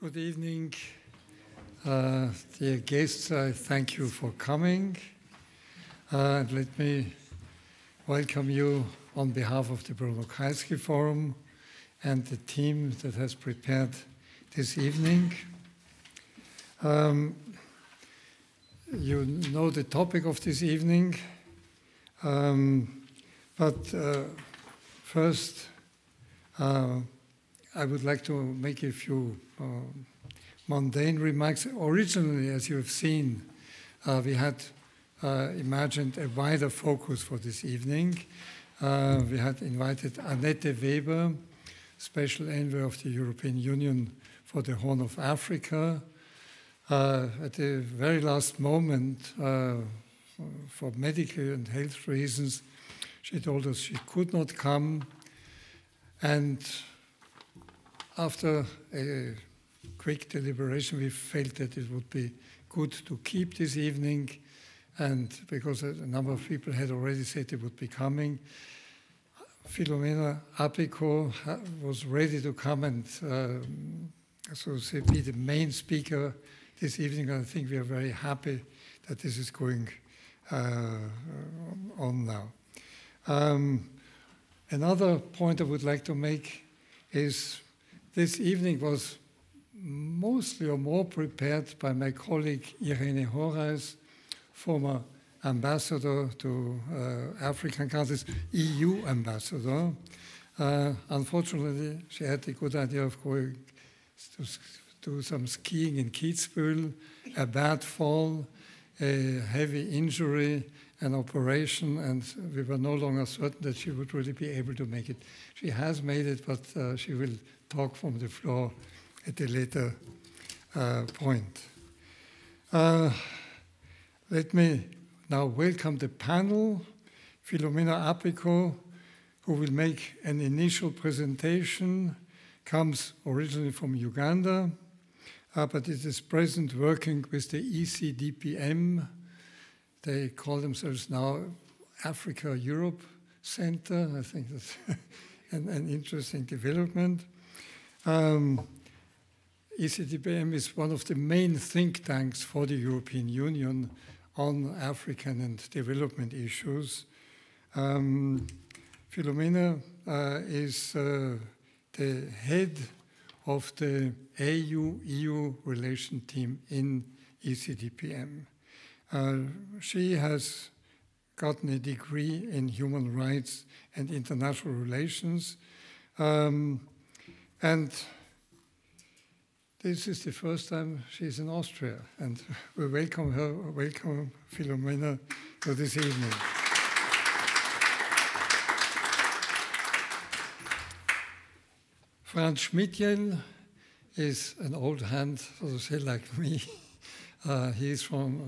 Good evening, dear guests. I thank you for coming. And let me welcome you on behalf of the Bruno Kreisky Forum and the team that has prepared this evening. You know the topic of this evening, but first I would like to make a few mundane remarks. Originally, as you have seen, we had imagined a wider focus for this evening. We had invited Annette Weber, Special Envoy of the European Union for the Horn of Africa. At the very last moment, for medical and health reasons, she told us she could not come. And after a quick deliberation, we felt that it would be good to keep this evening, and because a number of people had already said they would be coming, Philomena Apiko was ready to come and so say, be the main speaker this evening. I think we are very happy that this is going on now. Another point I would like to make is this evening was mostly or more prepared by my colleague Irene Horace, former ambassador to African countries, EU ambassador. Unfortunately, she had the good idea of going to do some skiing in Kitzbühel, a bad fall, a heavy injury, an operation, and we were no longer certain that she would really be able to make it. She has made it, but she will talk from the floor at a later point. Let me now welcome the panel. Philomena Apiko, who will make an initial presentation, comes originally from Uganda, but it is present working with the ECDPM. They call themselves now Africa-Europe Center. I think that's an interesting development. ECDPM is one of the main think tanks for the European Union on African and development issues. Philomena is the head of the AU-EU relation team in ECDPM. She has gotten a degree in human rights and international relations. And this is the first time she's in Austria. And we welcome her, welcome Philomena to this evening. Franz Schmidjell is an old hand, so to say, like me. He is from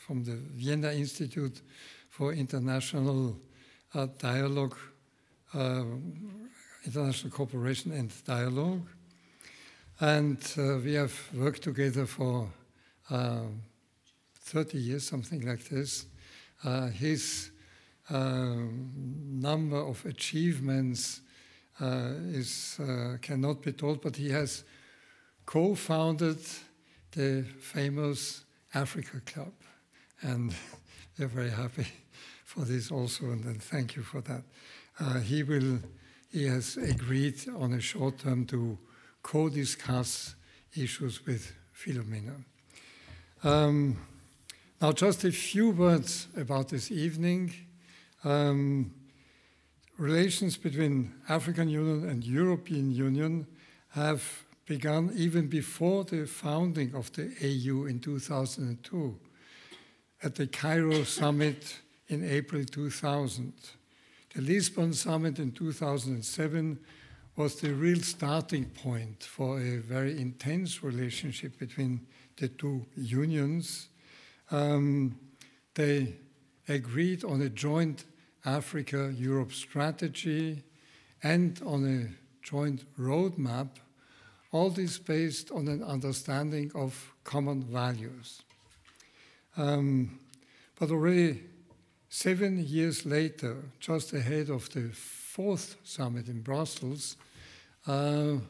the Vienna Institute for International Dialogue, International Cooperation and Dialogue. And we have worked together for 30 years, something like this. His number of achievements cannot be told, but he has co-founded the famous Africa Club. And we're very happy for this also, and thank you for that. He has agreed on a short term to co-discuss issues with Philomena. Now, just a few words about this evening. Relations between African Union and European Union have begun even before the founding of the AU in 2002 at the Cairo summit in April 2000. The Lisbon summit in 2007 was the real starting point for a very intense relationship between the two unions. They agreed on a joint Africa-Europe strategy and on a joint roadmap, all this based on an understanding of common values. But already 7 years later, just ahead of the 4th summit in Brussels, there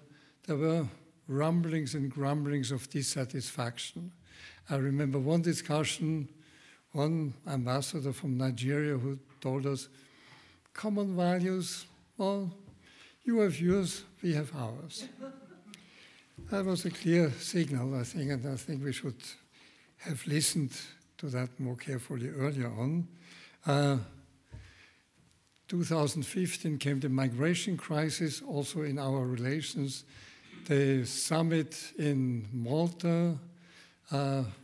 were rumblings and grumblings of dissatisfaction. I remember one discussion, one ambassador from Nigeria who told us, common values, well, you have yours, we have ours. That was a clear signal, I think, and I think we should have listened to that more carefully earlier on. 2015 came the migration crisis, also in our relations. The summit in Malta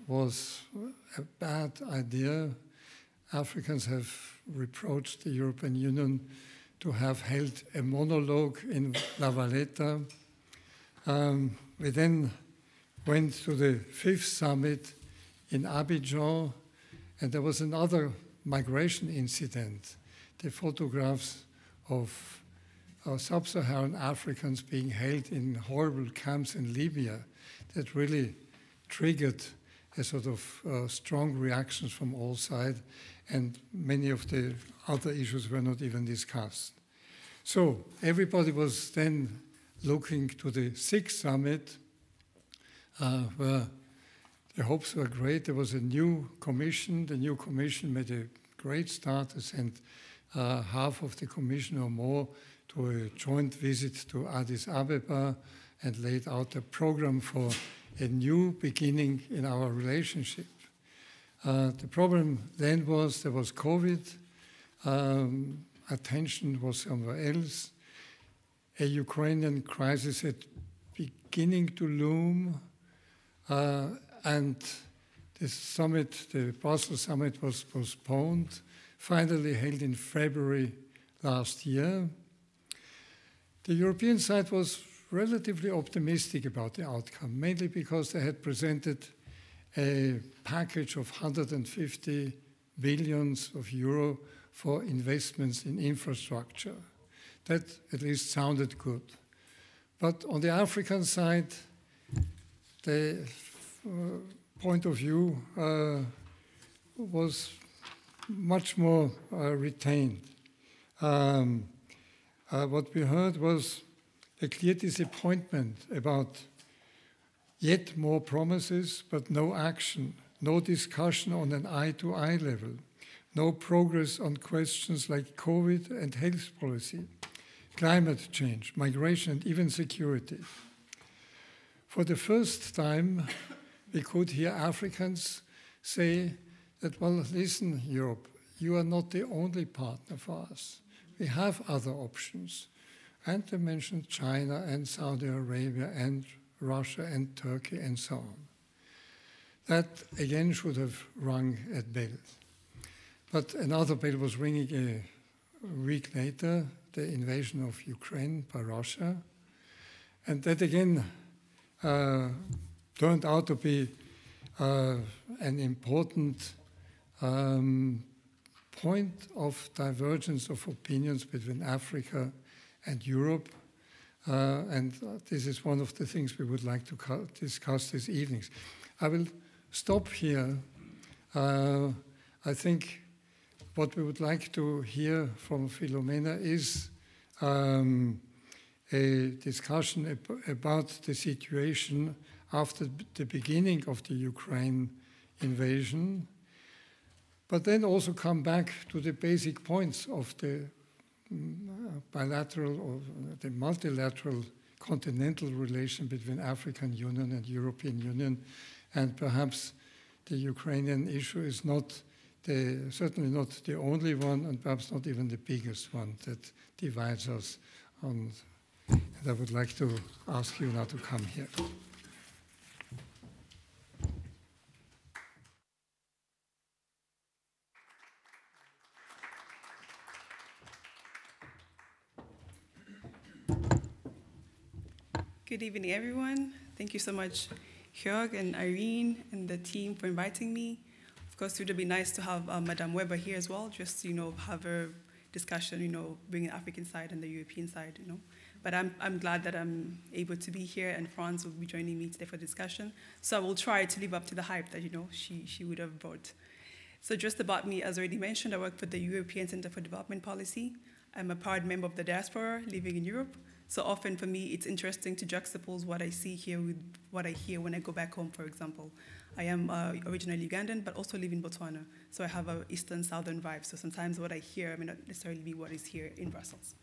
was a bad idea. Africans have reproached the European Union to have held a monologue in La Valletta. We then went to the 5th summit in Abidjan, and there was another migration incident. The photographs of sub-Saharan Africans being held in horrible camps in Libya that really triggered a sort of strong reactions from all sides, and many of the other issues were not even discussed. So everybody was then looking to the 6th summit, where the hopes were great. There was a new commission. The new commission made a great start to send half of the commission or more to a joint visit to Addis Ababa and laid out a program for a new beginning in our relationship. The problem then was there was COVID, attention was somewhere else, a Ukrainian crisis had beginning to loom, and the summit, the Brussels summit, was postponed, finally held in February last year. The European side was relatively optimistic about the outcome, mainly because they had presented a package of 150 billions of euro for investments in infrastructure. That at least sounded good. But on the African side, the point of view was much more retained. What we heard was a clear disappointment about yet more promises, but no action, no discussion on an eye-to-eye level, no progress on questions like COVID and health policy, climate change, migration, and even security. For the first time, we could hear Africans say that, well, listen, Europe, you are not the only partner for us. We have other options. And they mentioned China and Saudi Arabia and Russia and Turkey and so on. That, again, should have rung a bell. But another bell was ringing a week later, the invasion of Ukraine by Russia. And that, again, turned out to be an important point of divergence of opinions between Africa and Europe. And this is one of the things we would like to discuss this evening. I will stop here. I think what we would like to hear from Philomena is a discussion about the situation after the beginning of the Ukraine invasion, but then also come back to the basic points of the bilateral or the multilateral continental relation between African Union and European Union, and perhaps the Ukrainian issue is not certainly not the only one, and perhaps not even the biggest one that divides us. And I would like to ask you now to come here. Good evening, everyone. Thank you so much, Georg and Irene and the team for inviting me. Of course, it would be nice to have Madame Weber here as well, just to, have a discussion, bringing the African side and the European side, But I'm glad that I'm able to be here, and Franz will be joining me today for discussion. So I will try to live up to the hype that, she would have brought. So just about me, as already mentioned, I work for the European Center for Development Policy. I'm a proud member of the diaspora living in Europe. So often for me, it's interesting to juxtapose what I see here with what I hear when I go back home, for example. I am originally Ugandan, but also live in Botswana. So I have an eastern-southern vibe. So sometimes what I hear may not necessarily be what is here in Brussels.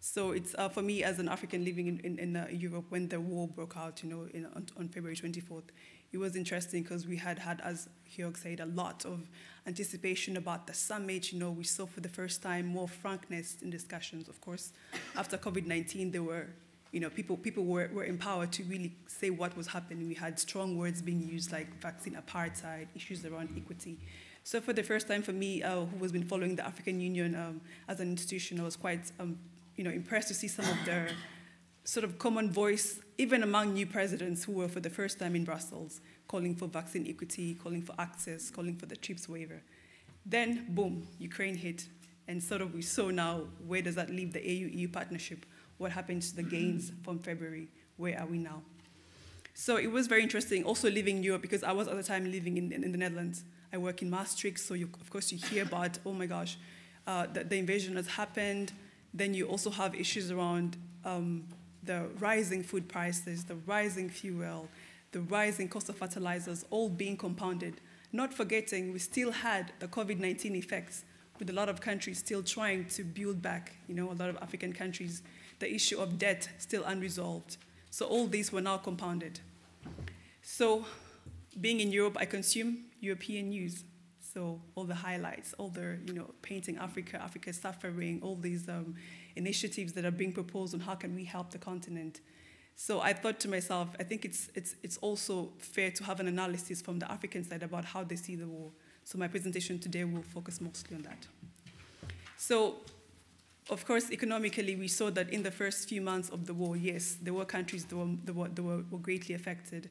So it's for me as an African living in Europe, when the war broke out, on February 24th, it was interesting because we had, as Georg said, a lot of anticipation about the summit. We saw for the first time more frankness in discussions. Of course, after COVID-19, there were, people were empowered to really say what was happening. We had strong words being used like vaccine apartheid, issues around equity. So for the first time for me, who has been following the African Union as an institution, I was quite impressed to see some of their sort of common voice, even among new presidents who were for the first time in Brussels, calling for vaccine equity, calling for access, calling for the TRIPS waiver. Then, boom, Ukraine hit. And sort of we saw now, where does that leave the AU-EU partnership? What happened to the gains from February? Where are we now? So it was very interesting also living in Europe, because I was at the time living in the Netherlands. I work in Maastricht, so of course you hear about, oh my gosh, the invasion has happened. Then you also have issues around the rising food prices, the rising fuel, the rising cost of fertilizers, all being compounded. Not forgetting, we still had the COVID-19 effects, with a lot of countries still trying to build back, a lot of African countries, the issue of debt still unresolved. So all these were now compounded. So being in Europe, I consume European news. So all the highlights, all the, painting Africa, Africa's suffering, all these initiatives that are being proposed on how can we help the continent. So I thought to myself, I think it's also fair to have an analysis from the African side about how they see the war. So my presentation today will focus mostly on that. So, of course, economically, we saw that in the first few months of the war, yes, there were countries that were greatly affected.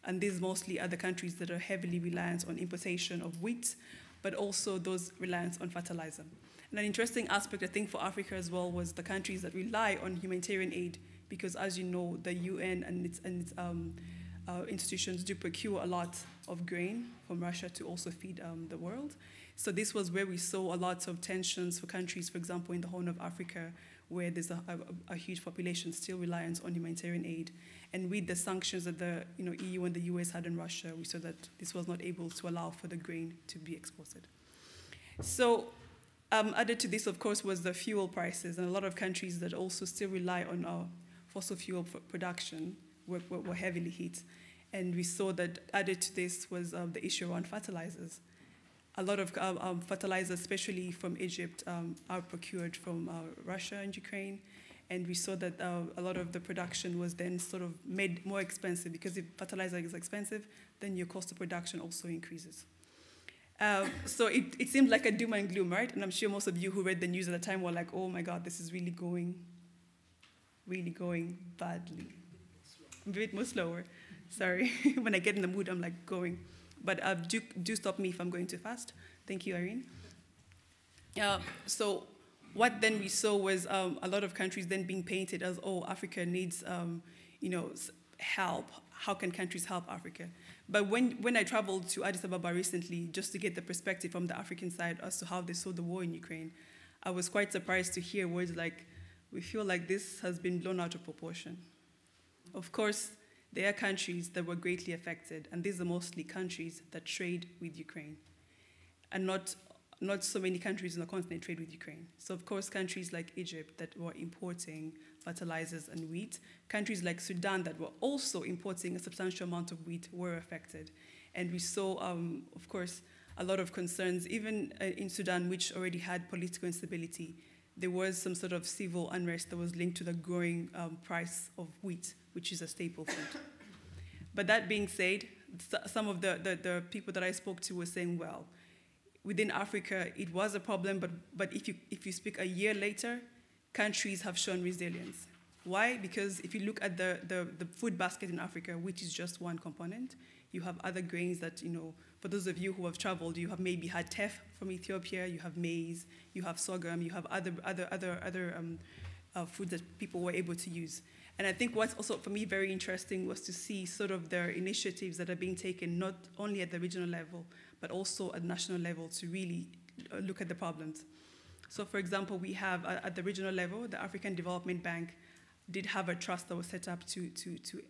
And these mostly are the countries that are heavily reliant on importation of wheat, but also those reliant on fertilizer. And an interesting aspect, I think, for Africa as well was the countries that rely on humanitarian aid, because as you know, the UN and its institutions do procure a lot of grain from Russia to also feed the world. So this was where we saw a lot of tensions for countries, for example, in the Horn of Africa, where there's a huge population still reliant on humanitarian aid. And with the sanctions that the EU and the US had on Russia, we saw that this was not able to allow for the grain to be exported. So added to this, of course, was the fuel prices. And a lot of countries that also still rely on fossil fuel production were heavily hit. And we saw that added to this was the issue around fertilizers. A lot of fertilizers, especially from Egypt, are procured from Russia and Ukraine. And we saw that a lot of the production was then sort of made more expensive, because if fertilizer is expensive, then your cost of production also increases. So it seemed like a doom and gloom, right? And I'm sure most of you who read the news at the time were like, oh my God, this is really going badly. A bit more slower. Sorry. When I get in the mood, I'm like going. But do stop me if I'm going too fast. Thank you, Irene. So what then we saw was a lot of countries then being painted as, oh, Africa needs, help. How can countries help Africa? But when I traveled to Addis Ababa recently, just to get the perspective from the African side as to how they saw the war in Ukraine, I was quite surprised to hear words like, we feel like this has been blown out of proportion. Of course, there are countries that were greatly affected, and these are mostly countries that trade with Ukraine. And not so many countries on the continent trade with Ukraine. So of course, countries like Egypt that were importing fertilizers and wheat, countries like Sudan that were also importing a substantial amount of wheat were affected. And we saw, of course, a lot of concerns, even in Sudan, which already had political instability. There was some sort of civil unrest that was linked to the growing price of wheat, which is a staple food. But that being said, some of the people that I spoke to were saying, well, within Africa, it was a problem, but if you speak a year later, countries have shown resilience. Why? Because if you look at the food basket in Africa, which is just one component, you have other grains that, for those of you who have traveled, you have maybe had teff from Ethiopia, you have maize, you have sorghum, you have other foods that people were able to use. And I think what's also, for me, very interesting was to see sort of their initiatives that are being taken, not only at the regional level, but also at national level to really look at the problems. So, for example, we have, at the regional level, the African Development Bank did have a trust that was set up to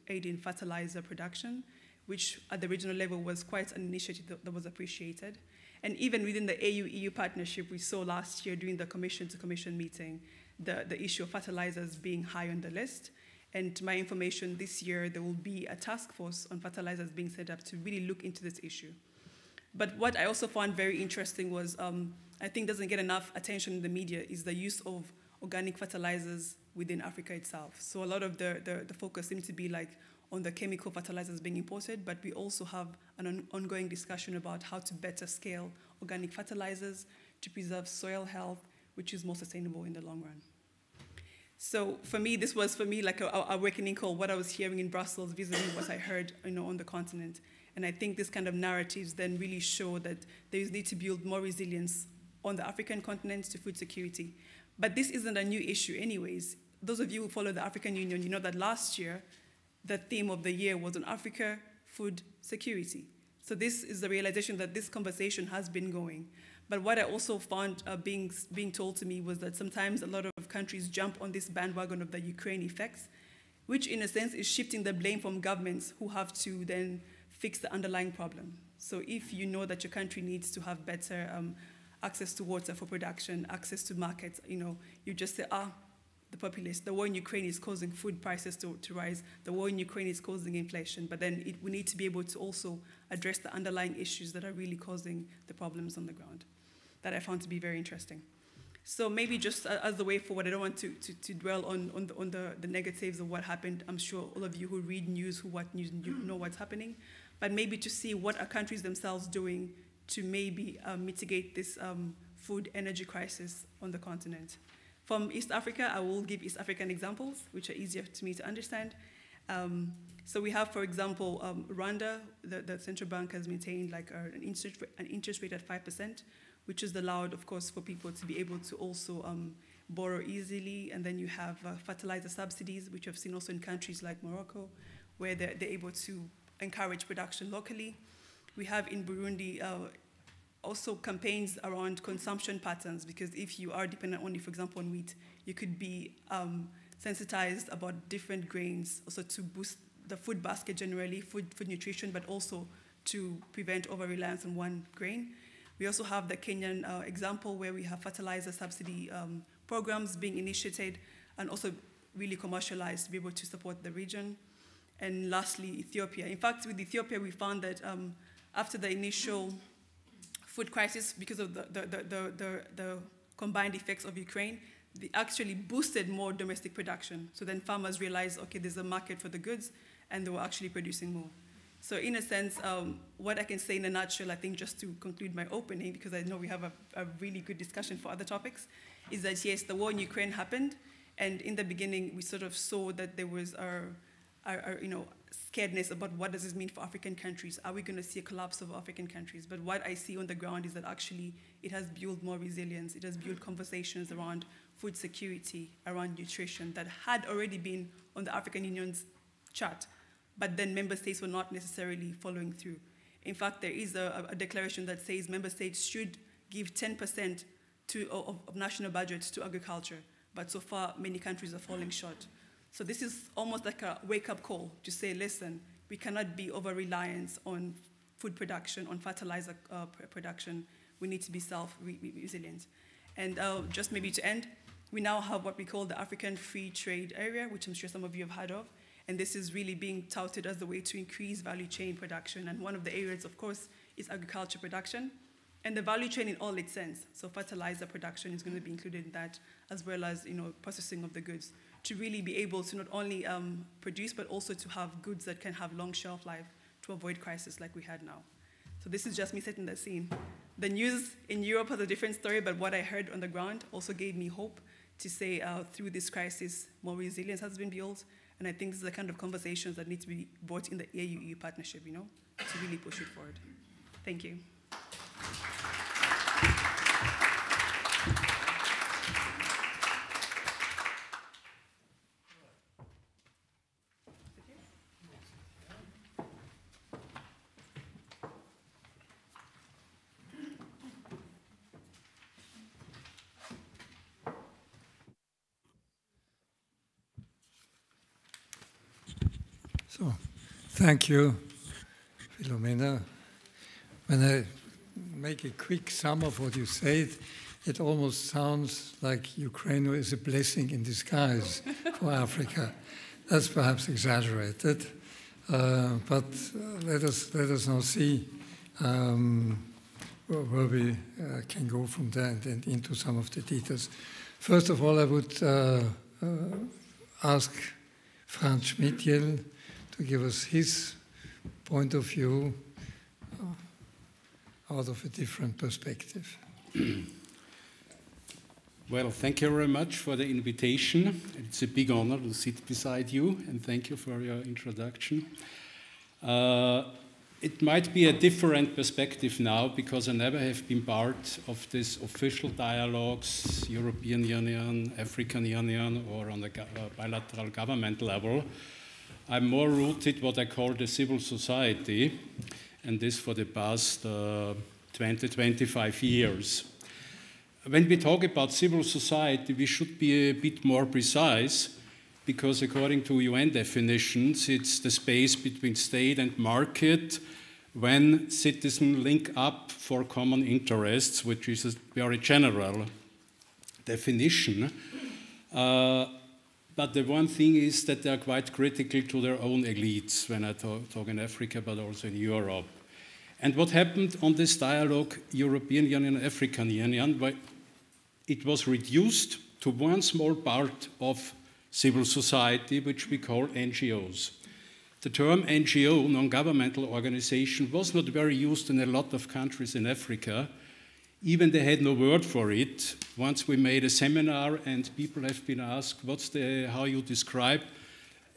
aid in fertilizer production, which at the regional level was quite an initiative that was appreciated. And even within the AU-EU partnership, we saw last year during the commission-to-commission meeting, the issue of fertilizers being high on the list. And to my information, this year there will be a task force on fertilizers being set up to really look into this issue. But what I also found very interesting was, I think doesn't get enough attention in the media, is the use of organic fertilizers within Africa itself. So a lot of the focus seems to be like on the chemical fertilizers being imported, but we also have an ongoing discussion about how to better scale organic fertilizers to preserve soil health, which is more sustainable in the long run. So for me, this was like a awakening call, what I was hearing in Brussels vis-a-vis what I heard on the continent. And I think this kind of narratives then really show that there is need to build more resilience on the African continent to food security. But this isn't a new issue anyways. Those of you who follow the African Union, you know that last year, the theme of the year was on Africa, food security. So this is the realization that this conversation has been going. But what I also found being told to me was that sometimes a lot of countries jump on this bandwagon of the Ukraine effects, which in a sense is shifting the blame from governments who have to then fix the underlying problem. So if you know that your country needs to have better access to water for production, access to markets, you just say, the populace, the war in Ukraine is causing food prices to rise, the war in Ukraine is causing inflation, but then we need to be able to also address the underlying issues that are really causing the problems on the ground, that I found to be very interesting. So maybe just as the way forward, I don't want to dwell on the negatives of what happened. I'm sure all of you who read news, who watch news, you know what's happening, but maybe to see what are countries themselves doing to maybe mitigate this food energy crisis on the continent. From East Africa, I will give East African examples, which are easier to me to understand. So we have, for example, Rwanda. The central bank has maintained like an interest rate at 5%, which is allowed, of course, for people to be able to also borrow easily. And then you have fertilizer subsidies, which I've seen also in countries like Morocco, where they're able to encourage production locally. We have in Burundi also campaigns around consumption patterns, because if you are dependent only, for example, on wheat, you could be sensitized about different grains, also to boost the food basket generally, food nutrition, but also to prevent over-reliance on one grain. We also have the Kenyan example where we have fertilizer subsidy programs being initiated and also really commercialized to be able to support the region. And lastly, Ethiopia. In fact, with Ethiopia, we found that after the initial food crisis, because of the combined effects of Ukraine, they actually boosted more domestic production. So then farmers realized, okay, there's a market for the goods, and they were actually producing more. So in a sense, what I can say in a nutshell, I think just to conclude my opening, because I know we have a really good discussion for other topics, is that yes, the war in Ukraine happened, and in the beginning, we sort of saw that there was our scaredness about what does this mean for African countries. Are we going to see a collapse of African countries? But what I see on the ground is that actually it has built more resilience. It has built conversations around food security, around nutrition that had already been on the African Union's chart, but then member states were not necessarily following through. In fact, there is a declaration that says member states should give 10% of national budgets to agriculture, but so far many countries are falling short. So this is almost like a wake-up call to say, listen, we cannot be over-reliant on food production, on fertilizer production. We need to be self-resilient. And just maybe to end, we now have what we call the African Free Trade Area, which I'm sure some of you have heard of. And this is really being touted as the way to increase value chain production. And one of the areas, of course, is agriculture production. And the value chain in all its sense. So fertilizer production is going to be included in that, as well as processing of the goods, to really be able to not only produce, but also to have goods that can have long shelf life to avoid crisis like we had now. So this is just me setting the scene. The news in Europe has a different story, but what I heard on the ground also gave me hope to say through this crisis, more resilience has been built. And I think this is the kind of conversations that need to be brought in the AU-EU partnership, to really push it forward. Thank you. So, thank you, Philomena. When I make a quick sum of what you said, it almost sounds like Ukraine is a blessing in disguise for Africa. That's perhaps exaggerated, but let us now see where we can go from there and into some of the details. First of all, I would ask Franz Schmidjell to give us his point of view out of a different perspective. Well, thank you very much for the invitation. It's a big honor to sit beside you, and thank you for your introduction. It might be a different perspective now, because I never have been part of this official dialogues, European Union, African Union, or on the bilateral government level. I'm more rooted what I call the civil society, and this for the past 20-25 years. When we talk about civil society, we should be a bit more precise, because according to UN definitions, it's the space between state and market when citizens link up for common interests, which is a very general definition. But the one thing is that they are quite critical to their own elites when I talk in Africa, but also in Europe. And what happened on this dialogue, European Union, African Union, it was reduced to one small part of civil society, which we call NGOs. The term NGO, non-governmental organization, was not very used in a lot of countries in Africa. Even they had no word for it. Once we made a seminar and people have been asked, how you describe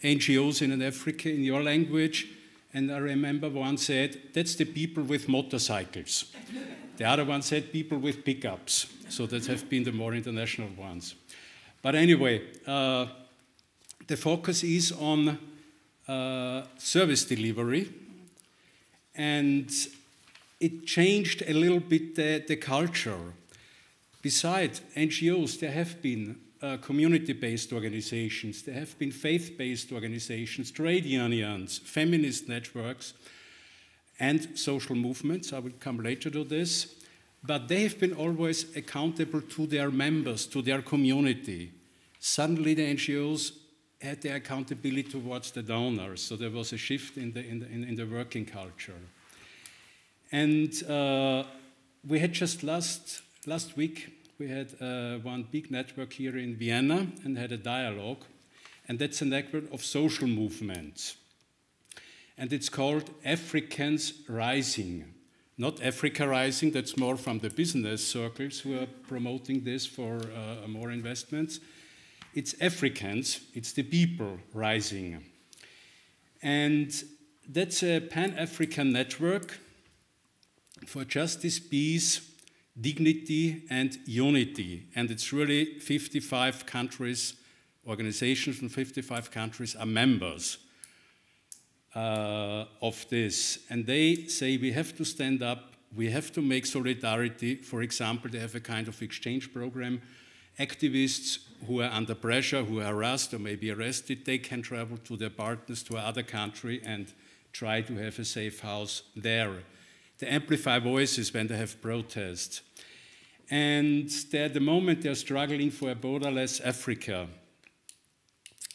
NGOs in Africa in your language? And I remember one said, that's the people with motorcycles. The other one said people with pickups. So that have been the more international ones. But anyway, the focus is on service delivery, and it changed a little bit the culture. Besides NGOs, there have been community-based organizations, there have been faith-based organizations, trade unions, feminist networks, and social movements. I will come later to this. But they have been always accountable to their members, to their community. Suddenly the NGOs had their accountability towards the donors, so there was a shift in the working culture. And we had just last week, we had one big network here in Vienna and had a dialogue, and that's a network of social movements. And it's called Africans Rising. Not Africa Rising, that's more from the business circles who are promoting this for more investments. It's Africans, it's the people rising. And that's a Pan-African network for justice, peace, dignity, and unity. And it's really 55 countries, organizations from 55 countries are members of this. And they say we have to stand up, we have to make solidarity. For example, they have a kind of exchange program. Activists who are under pressure, who are harassed or may be arrested, they can travel to their partners to another country and try to have a safe house there. They amplify voices when they have protests. And at the moment they're struggling for a borderless Africa,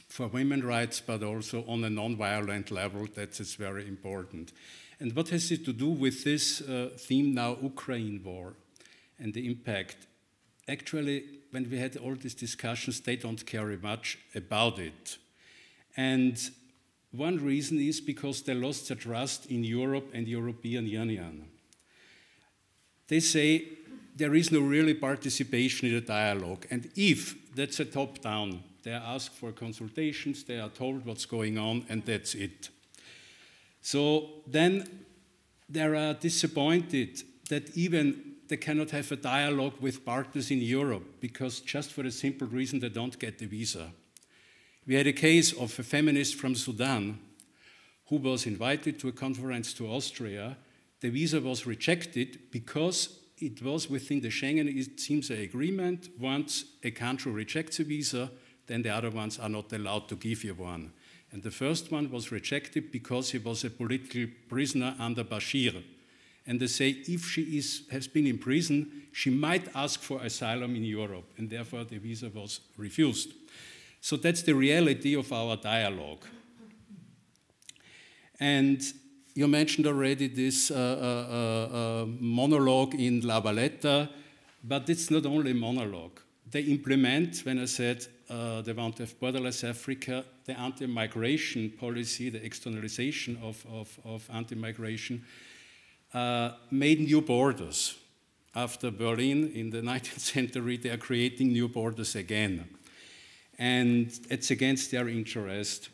for women's rights, but also on a non-violent level. That is very important. And what has it to do with this theme now, Ukraine war, and the impact? Actually, when we had all these discussions, they don't care much about it. And one reason is because they lost their trust in Europe and the European Union. They say there is no really participation in the dialogue. And if that's a top-down, they are asked for consultations, they are told what's going on, and that's it. So then they are disappointed that even they cannot have a dialogue with partners in Europe, because just for the simple reason they don't get the visa. We had a case of a feminist from Sudan who was invited to a conference to Austria. The visa was rejected because it was within the Schengen, it seems, an agreement. Once a country rejects a visa, then the other ones are not allowed to give you one. And the first one was rejected because he was a political prisoner under Bashir. And they say if she has been in prison, she might ask for asylum in Europe, and therefore the visa was refused. So that's the reality of our dialogue. And you mentioned already this monologue in La Valletta, but it's not only monologue. They implement, when I said they want to have borderless Africa, the anti-migration policy, the externalization of anti-migration, made new borders. After Berlin in the 19th century, they are creating new borders again. And it's against their interest.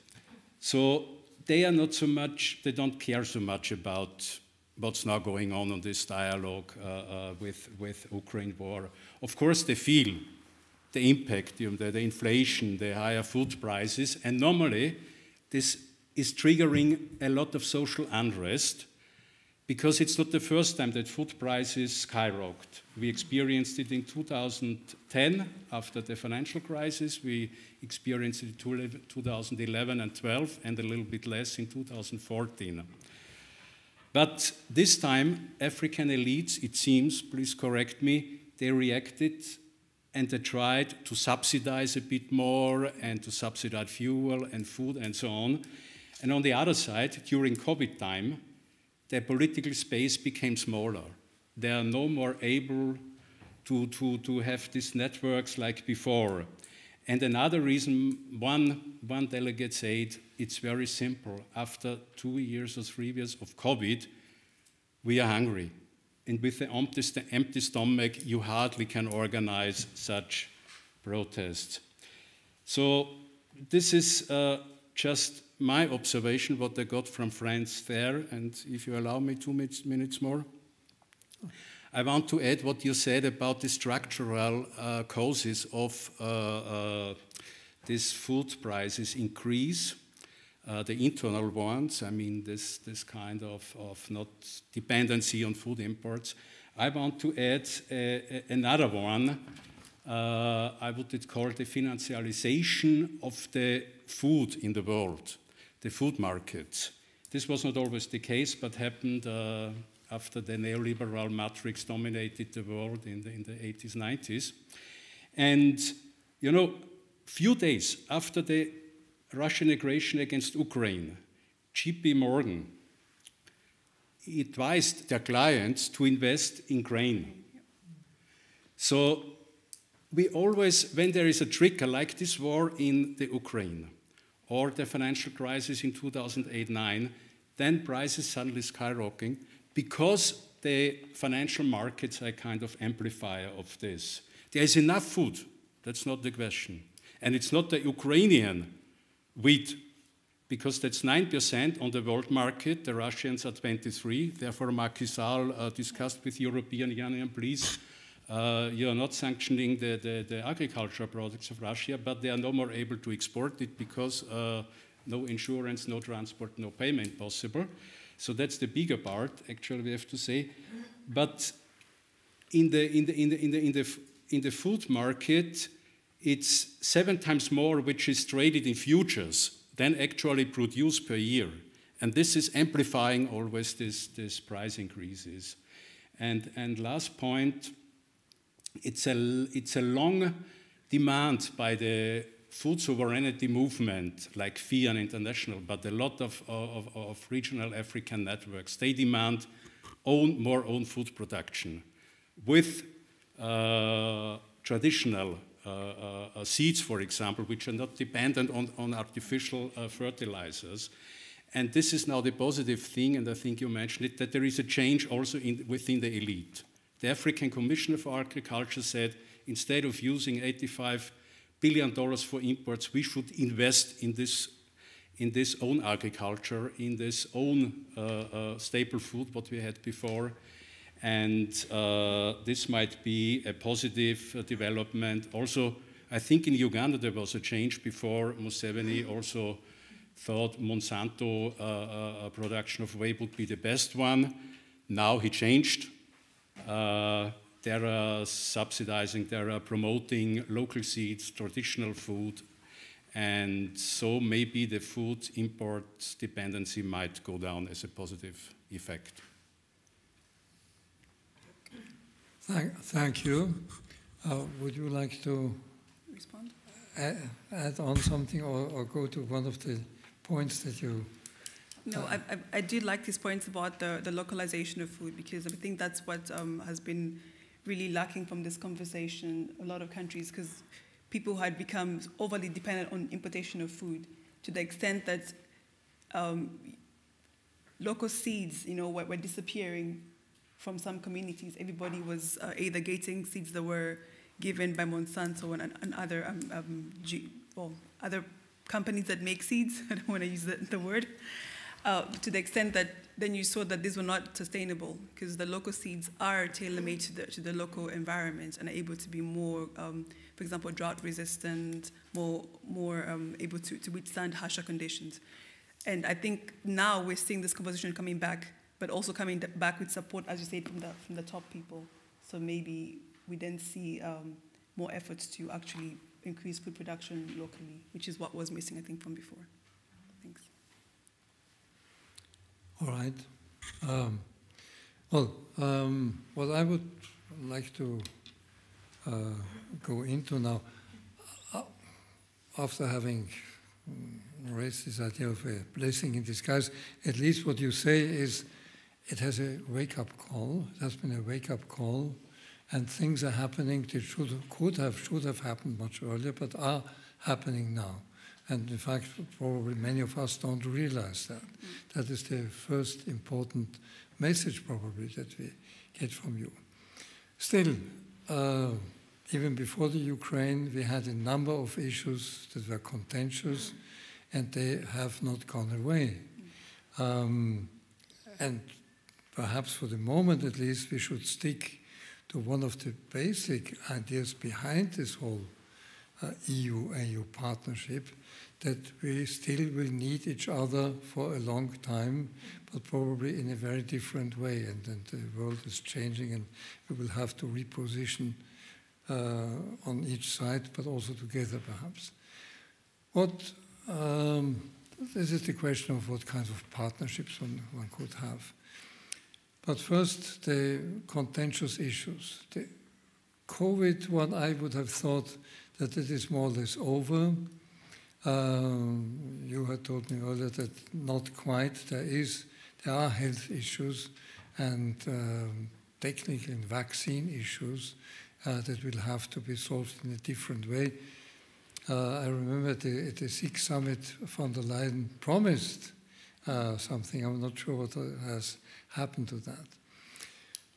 So they are not so much, they don't care so much about what's now going on this dialogue with Ukraine war. Of course, they feel the impact, the inflation, the higher food prices, and normally this is triggering a lot of social unrest, because it's not the first time that food prices skyrocketed. We experienced it in 2010 after the financial crisis. We experienced it in 2011 and 12, and a little bit less in 2014. But this time, African elites, it seems, please correct me, they reacted and they tried to subsidize a bit more and to subsidize fuel and food and so on. And on the other side, during COVID time, their political space became smaller. They are no more able to have these networks like before. And another reason, one delegate said, it's very simple. After 2 years or 3 years of COVID, we are hungry. And with the empty stomach, you hardly can organize such protests. So this is just my observation, what I got from Franz there, and if you allow me 2 minutes more. I want to add what you said about the structural causes of this food prices increase, the internal ones, I mean this kind of not dependency on food imports. I want to add another one. I would call the financialization of the food in the world, the food markets. This was not always the case, but happened after the neoliberal matrix dominated the world in the 80s, 90s. And, you know, few days after the Russian aggression against Ukraine, JP Morgan advised their clients to invest in grain. So we always, when there is a trigger like this war in the Ukraine or the financial crisis in 2008-9, then prices suddenly skyrocketing because the financial markets are a kind of amplifier of this. There is enough food, that's not the question. And it's not the Ukrainian wheat, because that's 9% on the world market, the Russians are 23%, therefore Macky Sall discussed with European Union, please, you are not sanctioning the agricultural products of Russia, but they are no more able to export it because no insurance, no transport, no payment possible. So that's the bigger part, actually, we have to say. But in the food market, it's 7 times more which is traded in futures than actually produced per year. And this is amplifying always this price increases. And last point, it's a long demand by the food sovereignty movement, like FIAN International, but a lot of regional African networks. They demand more own food production with traditional seeds, for example, which are not dependent on artificial fertilizers. And this is now the positive thing, and I think you mentioned it, that there is a change also within the elite. The African Commissioner for Agriculture said, instead of using $85 billion for imports, we should invest in this own agriculture, in this own staple food, what we had before. And this might be a positive development. Also, I think in Uganda there was a change before. Museveni also thought Monsanto production of whey would be the best one. Now he changed. They are subsidizing, they are promoting local seeds, traditional food, And so maybe the food import dependency might go down as a positive effect. Thank you. Would you like to Respond? add on something or go to one of the points that you... No, I did like these points about the localization of food, because I think that's what has been really lacking from this conversation. A lot of countries, because people had become overly dependent on importation of food to the extent that local seeds, were disappearing from some communities. Everybody was either getting seeds that were given by Monsanto and other other companies that make seeds. I don't want to use the word. To the extent that then you saw that these were not sustainable, because the local seeds are tailor-made to the local environment and are able to be more, for example, drought-resistant, more able to withstand harsher conditions. And I think now we're seeing this conversation coming back, but also coming back with support, as you said, from the top people. So maybe we then see more efforts to actually increase food production locally, which is what was missing, I think, from before. Thanks. All right. What I would like to go into now, after having raised this idea of a blessing in disguise, at least what you say is it has a wake-up call. It has been a wake-up call, and things are happening that should have happened much earlier, but are happening now. And in fact, probably many of us don't realize that. That is the first important message probably that we get from you. Still, even before the Ukraine, we had a number of issues that were contentious, and they have not gone away. And perhaps for the moment at least, we should stick to one of the basic ideas behind this whole EU-AU partnership, that we still will need each other for a long time, but probably in a very different way. And the world is changing, and we will have to reposition on each side, but also together perhaps. This is the question of what kinds of partnerships one could have. But first, the contentious issues. The COVID one, I would have thought that it is more or less over. You had told me earlier that not quite. There are health issues and technical and vaccine issues that will have to be solved in a different way. I remember at the SIG summit, von der Leyen promised something. I'm not sure what has happened to that.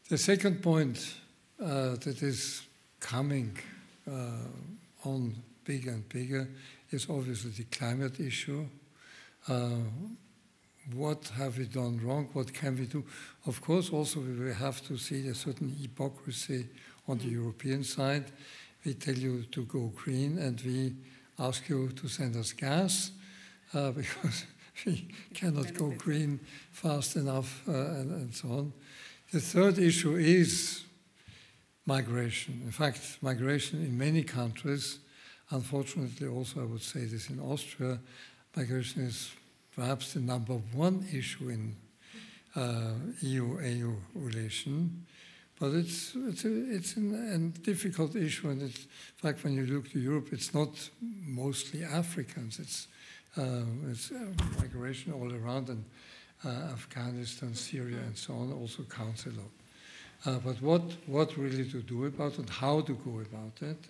The second point that is coming on bigger and bigger is obviously the climate issue. What have we done wrong? What can we do? Of course, also we will have to see a certain hypocrisy on the European side. We tell you to go green, and we ask you to send us gas because we cannot go green fast enough and so on. The third issue is migration. In fact, migration in many countries, unfortunately also I would say this in Austria, migration is perhaps the #1 issue in EU-AU relation. But it's a difficult issue, and in fact, when you look to Europe, it's not mostly Africans. It's migration all around, and Afghanistan, Syria, and so on also counts a lot. But what really to do about it, how to go about it.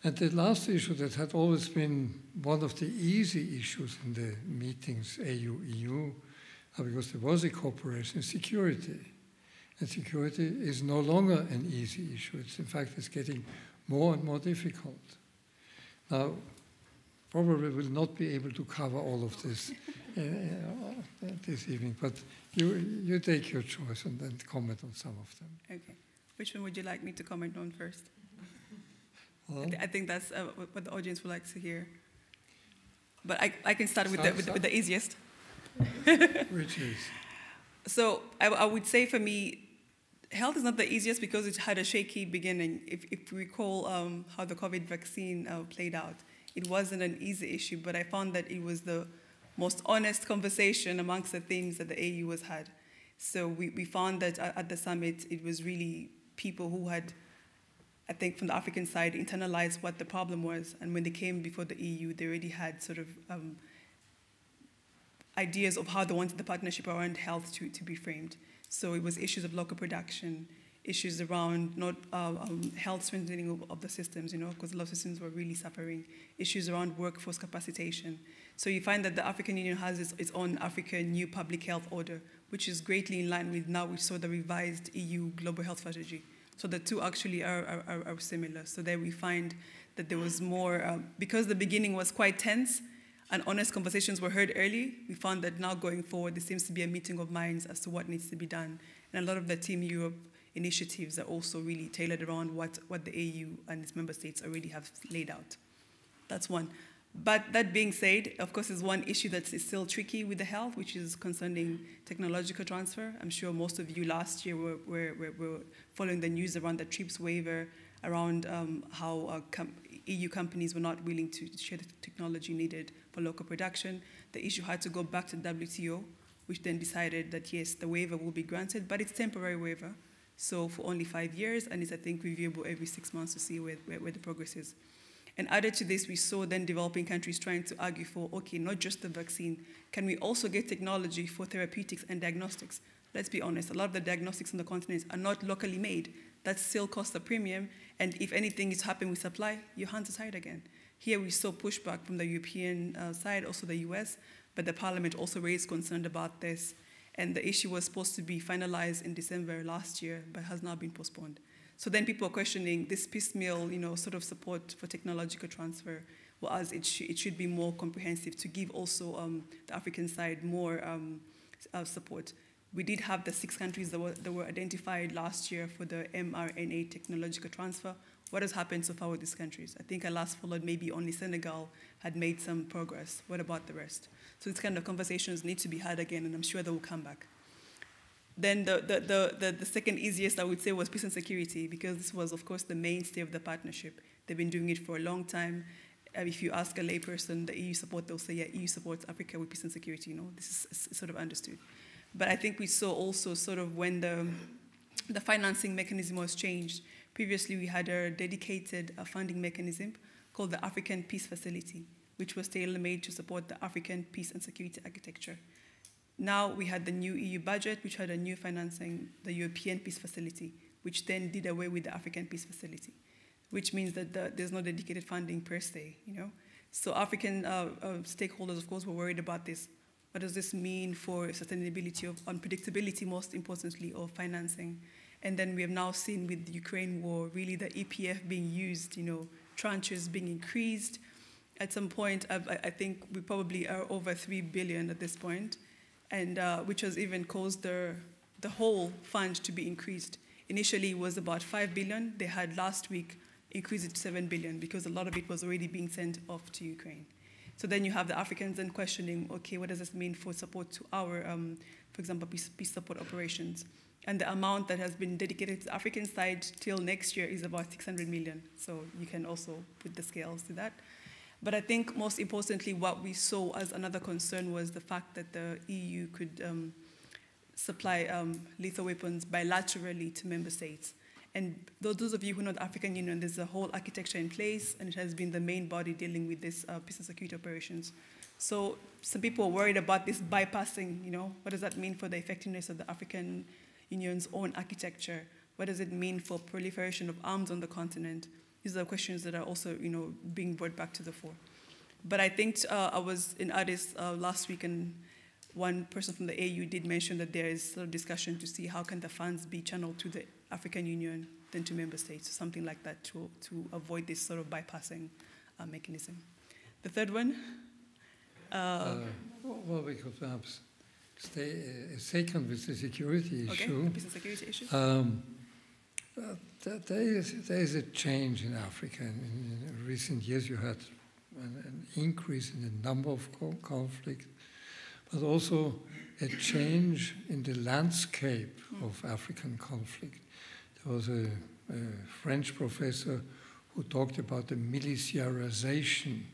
And the last issue that had always been one of the easy issues in the meetings, AU-EU, because there was a cooperation, is security. And security is no longer an easy issue. In fact, it's getting more and more difficult. Now, probably will not be able to cover all of this this evening, but you take your choice and then comment on some of them. Okay. Which one would you like me to comment on first? Well, I think that's what the audience would like to hear. But I can start with the easiest. which is? So I would say for me, health is not the easiest because it had a shaky beginning. If you recall how the COVID vaccine played out, It wasn't an easy issue, but I found that it was the most honest conversation amongst the themes that the AU has had. So we found that at the summit, it was really people who had, I think from the African side, internalized what the problem was. And when they came before the EU, they already had sort of ideas of how they wanted the partnership around health to be framed. So it was issues of local production, issues around not health strengthening of the systems, because a lot of systems were really suffering, issues around workforce capacitation. So you find that the African Union has its own African New Public Health Order, which is greatly in line with now we saw the revised EU Global Health Strategy. So the two actually are similar. So there we find that there was more, because the beginning was quite tense and honest conversations were heard early, we found that now going forward, there seems to be a meeting of minds as to what needs to be done. And a lot of the Team Europe initiatives are also really tailored around what the AU and its member states already have laid out. That's one. But that being said, of course, there's one issue that is still tricky with the health, which is concerning technological transfer. I'm sure most of you last year were following the news around the TRIPS waiver, around how EU companies were not willing to share the technology needed for local production. The issue had to go back to WTO, which then decided that, yes, the waiver will be granted, but it's temporary waiver, so for only 5 years, and it's, I think, reviewable every 6 months to see where the progress is. And added to this, we saw then developing countries trying to argue for, okay, not just the vaccine, can we also get technology for therapeutics and diagnostics? Let's be honest, a lot of the diagnostics on the continent are not locally made. That still costs a premium, and if anything is happening with supply, your hands are tied again. Here we saw pushback from the European side, also the US, but the Parliament also raised concern about this, and the issue was supposed to be finalized in December last year, but has now been postponed. So then people are questioning this piecemeal, sort of support for technological transfer, whereas it should be more comprehensive to give also the African side more support. We did have the 6 countries that were identified last year for the mRNA technological transfer. What has happened so far with these countries? I think I last followed maybe only Senegal had made some progress. What about the rest? So these kind of conversations need to be had again, and I'm sure they will come back. Then the second easiest, I would say, was peace and security, because this was, of course, the mainstay of the partnership. They've been doing it for a long time. If you ask a layperson the EU support, they'll say, yeah, EU supports Africa with peace and security. This is sort of understood. But I think we saw also sort of when the financing mechanism was changed. Previously, we had a dedicated funding mechanism called the African Peace Facility, which was tailor-made to support the African peace and security architecture. Now we had the new EU budget, which had a new financing, the European Peace Facility, which then did away with the African Peace Facility, which means that there's no dedicated funding per se, So African stakeholders, of course, were worried about this. What does this mean for sustainability, of unpredictability, most importantly, of financing? And then we have now seen with the Ukraine war, really the EPF being used, tranches being increased. At some point, I think we probably are over 3 billion at this point, and which has even caused the whole fund to be increased. Initially, it was about 5 billion. They had last week increased it to 7 billion because a lot of it was already being sent off to Ukraine. So then you have the Africans then questioning, okay, what does this mean for support to our, for example, peace support operations? And the amount that has been dedicated to the African side till next year is about 600 million. So you can also put the scales to that. But I think most importantly, what we saw as another concern was the fact that the EU could supply lethal weapons bilaterally to member states. And those of you who know the African Union, there's a whole architecture in place, and it has been the main body dealing with this peace and security operations. So some people are worried about this bypassing, what does that mean for the effectiveness of the African Union's own architecture? What does it mean for proliferation of arms on the continent? These are questions that are also, being brought back to the fore. But I think I was in Addis last week, and one person from the AU did mention that there is sort of discussion to see how can the funds be channeled to the African Union than to member states, something like that to avoid this sort of bypassing mechanism. The third one? Well, we could perhaps stay a second with the security issue. Okay, the peace and security issue. There is a change in Africa. In recent years, you had an increase in the number of conflicts, but also a change in the landscape of African conflict. There was a French professor who talked about the militarization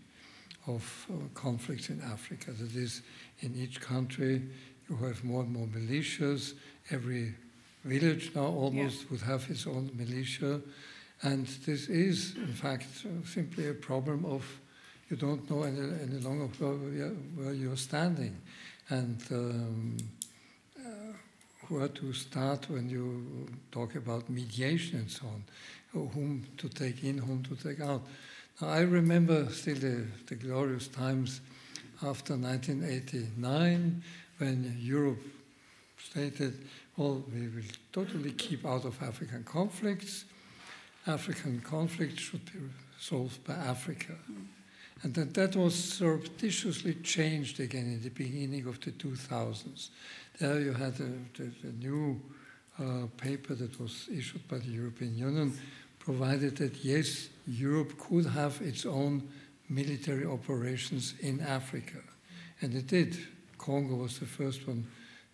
of conflicts in Africa. That is, in each country you have more and more militias. Every village now almost would have its own militia. And this is, in fact, simply a problem of you don't know any longer where you're standing and where to start when you talk about mediation and so on, or whom to take in, whom to take out. Now, I remember still the glorious times after 1989 when Europe stated, well, we will totally keep out of African conflicts. African conflicts should be solved by Africa. And that was surreptitiously changed again in the beginning of the 2000s. There you had the new paper that was issued by the European Union, provided that, yes, Europe could have its own military operations in Africa. And it did. Congo was the first one.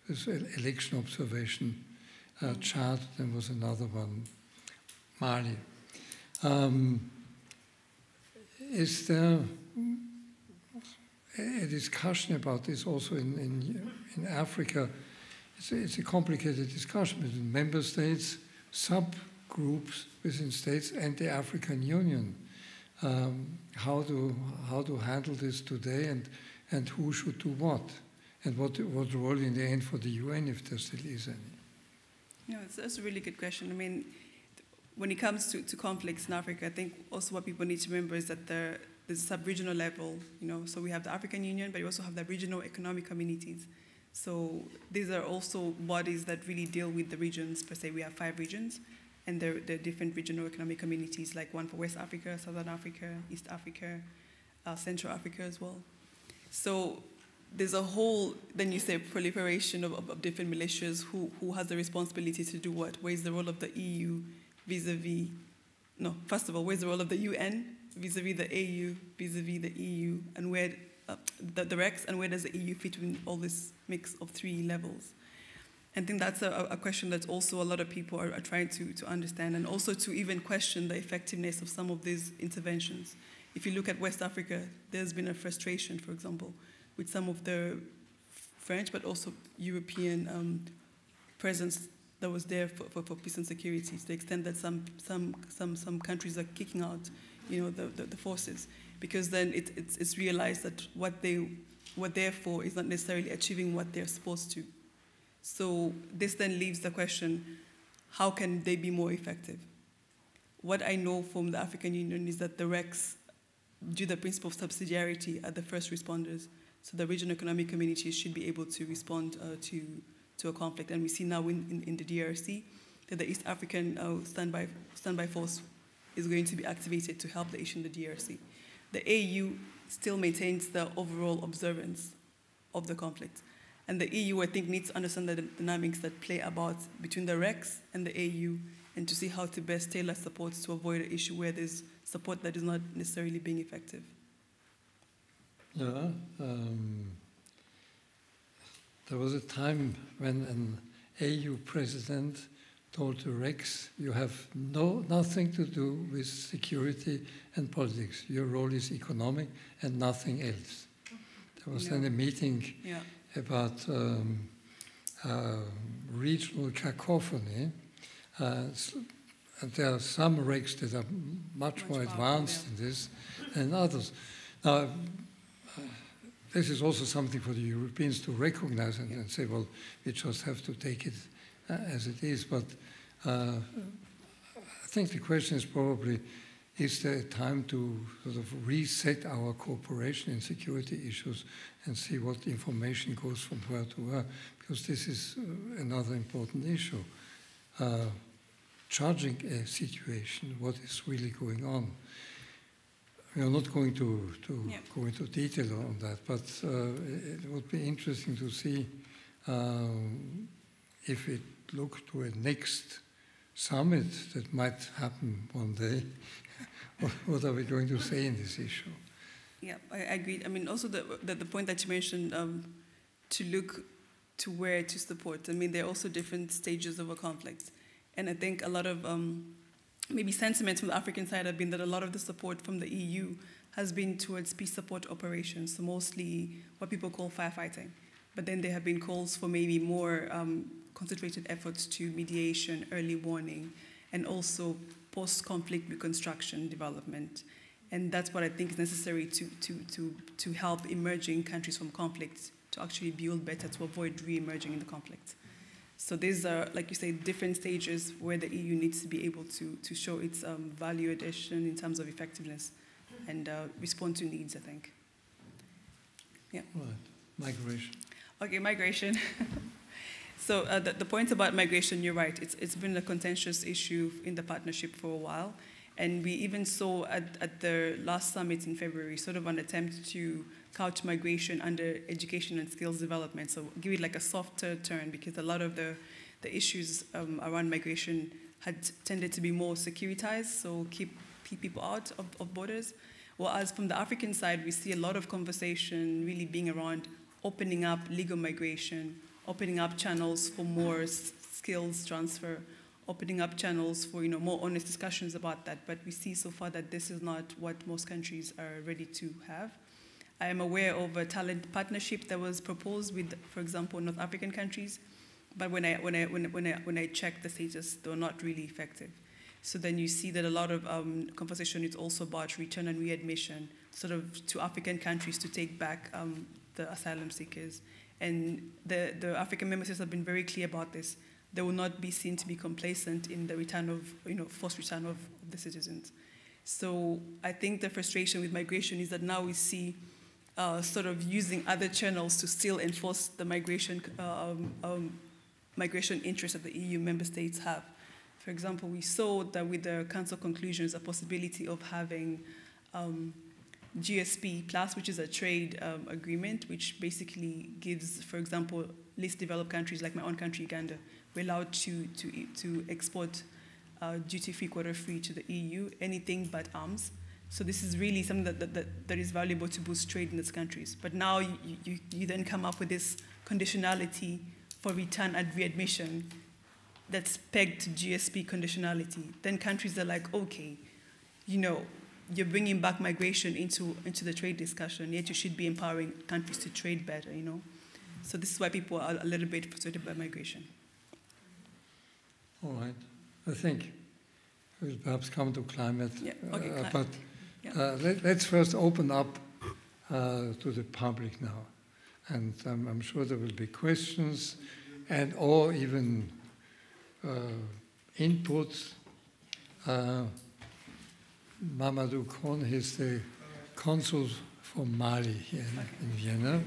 This election observation. Chad, then was another one. Mali. Is there a discussion about this also in Africa? It's a complicated discussion between member states, subgroups within states, and the African Union. How to handle this today, and who should do what, and what role in the end for the UN, if there still is any? No, that's a really good question. I mean, when it comes to conflicts in Africa, I think also what people need to remember is that there's a sub-regional level, so we have the African Union, but you also have the regional economic communities. So these are also bodies that really deal with the regions. Per se, we have 5 regions, and there are different regional economic communities, like one for West Africa, Southern Africa, East Africa, Central Africa as well. So there's a whole, then you say, proliferation of different militias who has the responsibility to do what? Where is the role of the EU vis-a-vis, no, first of all, where's the role of the UN vis-a-vis the AU, vis-a-vis the EU, and where the REX, and where does the EU fit in all this mix of 3 levels? I think that's a question that also a lot of people are trying to understand, and also to even question the effectiveness of some of these interventions. If you look at West Africa, there's been a frustration, for example, with some of the French but also European presence that was there for peace and security, to the extent that some countries are kicking out, the forces, because then it's realized that what they're for is not necessarily achieving what they're supposed to. So this then leaves the question: how can they be more effective? What I know from the African Union is that the REX, due to the principle of subsidiarity, are the first responders. So the regional economic communities should be able to respond to a conflict. And we see now in the DRC that the East African standby force is going to be activated to help the issue in the DRC. The AU still maintains the overall observance of the conflict. And the EU, I think, needs to understand the dynamics that play about between the REX and the AU, and to see how to best tailor support to avoid an issue where there's support that is not necessarily being effective. Yeah. There was a time when an AU president told the REX, you have nothing to do with security and politics. Your role is economic and nothing else. There was then a meeting about regional cacophony. And there are some REX that are much more advanced in this than others. Now, this is also something for the Europeans to recognize and say, well, we just have to take it as it is. But I think the question is probably, is there a time to sort of reset our cooperation in security issues and see what information goes from where to where? Because this is another important issue. Judging a situation, what is really going on. We are not going to go into detail on that, but it would be interesting to see if it looked to a next summit that might happen one day. What are we going to say in this issue? Yeah, I agree. I mean, also the point that you mentioned, to look to where to support. I mean, there are also different stages of a conflict. And I think a lot of maybe sentiment from the African side have been that a lot of the support from the EU has been towards peace support operations, so mostly what people call firefighting. But then there have been calls for maybe more concentrated efforts to mediation, early warning, and also post-conflict reconstruction development. And that's what I think is necessary to help emerging countries from conflict to actually build better, to avoid re-emerging in the conflict. So these are, like you say, different stages where the EU needs to be able to show its value addition in terms of effectiveness and respond to needs, I think. Yeah. Right. Migration. Okay, migration. So the point about migration, you're right. It's been a contentious issue in the partnership for a while. And we even saw at the last summit in February sort of an attempt to couch migration under education and skills development. So give it like a softer turn, because a lot of the issues around migration had tended to be more securitized, so keep people out of borders. Whereas from the African side, we see a lot of conversation really being around opening up legal migration, opening up channels for more skills transfer, opening up channels for more honest discussions about that. But we see so far that this is not what most countries are ready to have. I am aware of a talent partnership that was proposed with, for example, North African countries, but when I checked the status, they were not really effective. So then you see that a lot of conversation is also about return and readmission, sort of to African countries to take back the asylum seekers. And the African member states have been very clear about this. They will not be seen to be complacent in the return of, forced return of the citizens. So I think the frustration with migration is that now we see sort of using other channels to still enforce the migration interests that the EU member states have. For example, we saw that with the Council conclusions, a possibility of having GSP Plus, which is a trade agreement, which basically gives, for example, least developed countries like my own country, Uganda, we're allowed to export duty-free, quota-free to the EU, anything but arms. So this is really something that is valuable to boost trade in these countries. But now you then come up with this conditionality for return and readmission that's pegged to GSP conditionality. Then countries are like, okay, you're bringing back migration into the trade discussion, yet you should be empowering countries to trade better, So this is why people are a little bit frustrated by migration. All right. I think we'll perhaps come to climate. Yeah. Okay, but let's first open up to the public now. And I'm sure there will be questions and or even inputs. Mamadou Kon is the consul for Mali here in Vienna.